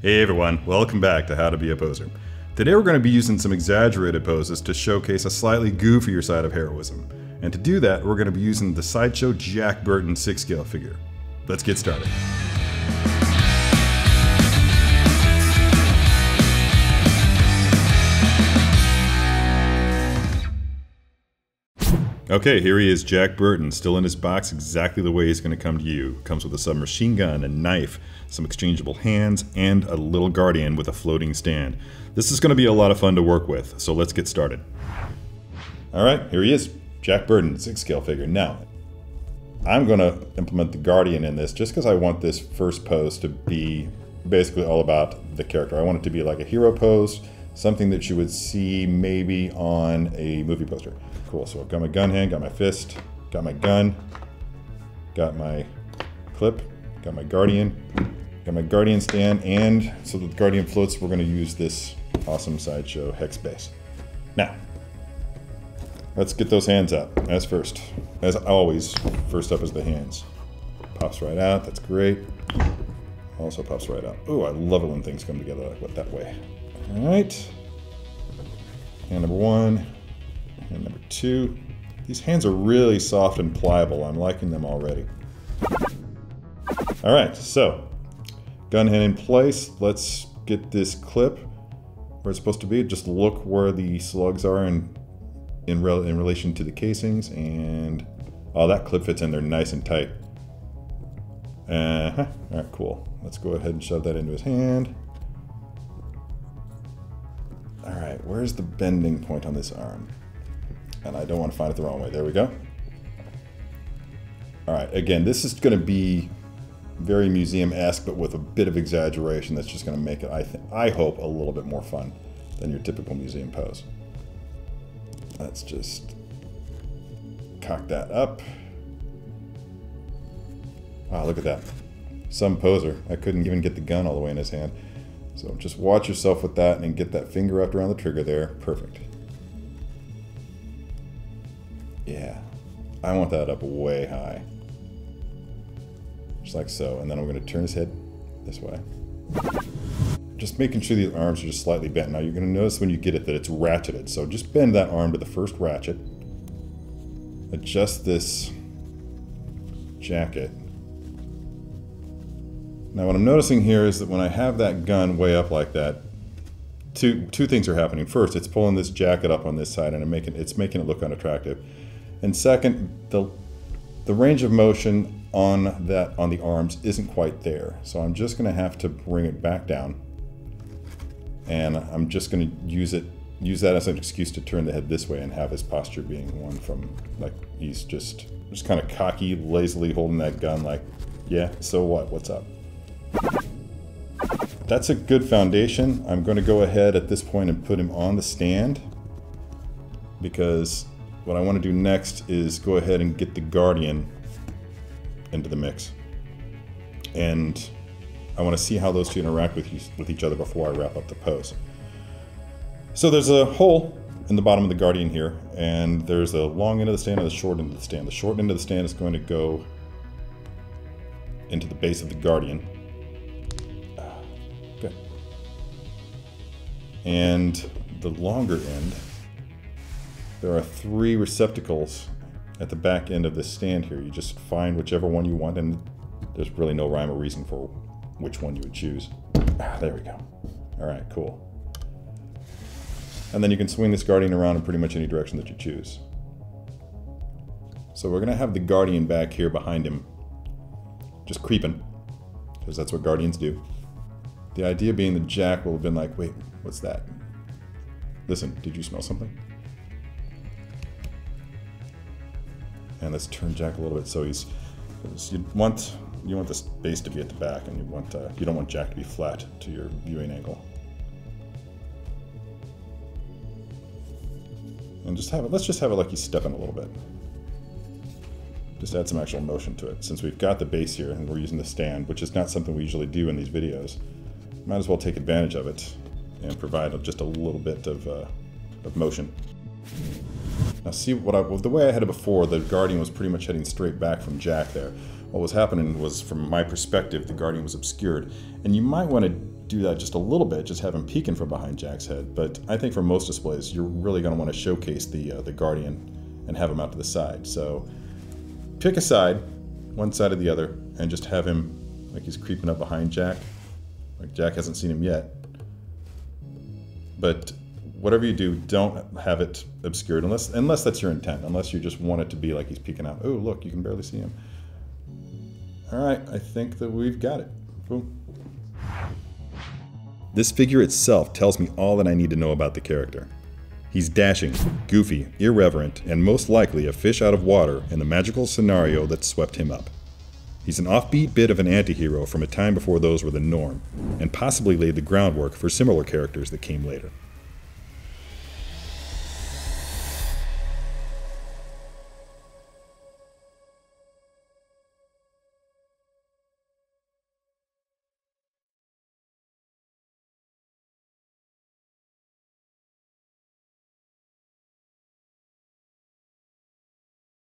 Hey everyone, welcome back to How to Be a Poser. Today we're going to be using some exaggerated poses to showcase a slightly goofier side of heroism. And to do that, we're going to be using the Sideshow Jack Burton 6-scale figure. Let's get started. Okay, here he is, Jack Burton, still in his box exactly the way he's going to come to you. Comes with a submachine gun, a knife, some exchangeable hands, and a little guardian with a floating stand. This is going to be a lot of fun to work with, so let's get started. Alright, here he is, Jack Burton, 6-scale figure. Now, I'm going to implement the guardian in this just because I want this first pose to be basically all about the character. I want it to be like a hero pose, something that you would see maybe on a movie poster. Cool, so I've got my gun hand, got my fist, got my gun, got my clip, got my guardian stand, and so that the guardian floats, we're going to use this awesome Sideshow hex base. Now, let's get those hands out, as first. As always, first up is the hands. Pops right out, that's great. Also pops right out. Ooh, I love it when things come together like that way. Alright. Hand number one. And number two. These hands are really soft and pliable. I'm liking them already. Alright, so gun hand in place. Let's get this clip where it's supposed to be. Just look where the slugs are in relation to the casings, and oh, that clip fits in there nice and tight. Alright, cool. Let's go ahead and shove that into his hand. Alright, where's the bending point on this arm? And I don't want to find it the wrong way. There we go. Alright, again, this is going to be very museum-esque, but with a bit of exaggeration that's just going to make it, I hope, a little bit more fun than your typical museum pose. Let's just cock that up. Wow, look at that. Some poser. I couldn't even get the gun all the way in his hand. So just watch yourself with that and get that finger wrapped around the trigger there. Perfect. Yeah, I want that up way high. Just like so. And then I'm going to turn his head this way. Just making sure the arms are just slightly bent. Now you're going to notice when you get it that it's ratcheted. So just bend that arm to the first ratchet. Adjust this jacket. Now what I'm noticing here is that when I have that gun way up like that, two things are happening. First, it's pulling this jacket up on this side and it's making it look unattractive. And second, the range of motion on the arms isn't quite there. So I'm just going to have to bring it back down. And I'm just going to use that as an excuse to turn the head this way and have his posture being one from, like, he's just kind of cocky, lazily holding that gun like, yeah, so what? What's up? That's a good foundation. I'm going to go ahead at this point and put him on the stand, because what I want to do next is go ahead and get the guardian into the mix. And I want to see how those two interact with each other before I wrap up the pose. So there's a hole in the bottom of the guardian here, and there's a long end of the stand and the short end of the stand. The short end of the stand is going to go into the base of the guardian. Good. And the longer end, there are 3 receptacles at the back end of this stand here. You just find whichever one you want, and there's really no rhyme or reason for which one you would choose. There we go. Alright, cool. And then you can swing this guardian around in pretty much any direction that you choose. So we're going to have the guardian back here behind him, just creeping, because that's what guardians do. The idea being that Jack will have been like, wait, what's that? Listen, did you smell something? And let's turn Jack a little bit so you want this base to be at the back, and you don't want Jack to be flat to your viewing angle. And let's just have it like he's stepping a little bit. Just add some actual motion to it. Since we've got the base here and we're using the stand, which is not something we usually do in these videos, might as well take advantage of it and provide just a little bit of motion. Now see, the way I had it before, the guardian was pretty much heading straight back from Jack there. What was happening was, from my perspective, the guardian was obscured. And you might want to do that just a little bit, just have him peeking from behind Jack's head. But I think for most displays, you're really going to want to showcase the Guardian and have him out to the side. So pick a side, one side or the other, and just have him like he's creeping up behind Jack. Like Jack hasn't seen him yet. But whatever you do, don't have it obscured unless that's your intent, unless you just want it to be like he's peeking out. Oh, look, you can barely see him. All right, I think that we've got it. Boom. This figure itself tells me all that I need to know about the character. He's dashing, goofy, irreverent, and most likely a fish out of water in the magical scenario that swept him up. He's an offbeat bit of an anti-hero from a time before those were the norm, and possibly laid the groundwork for similar characters that came later.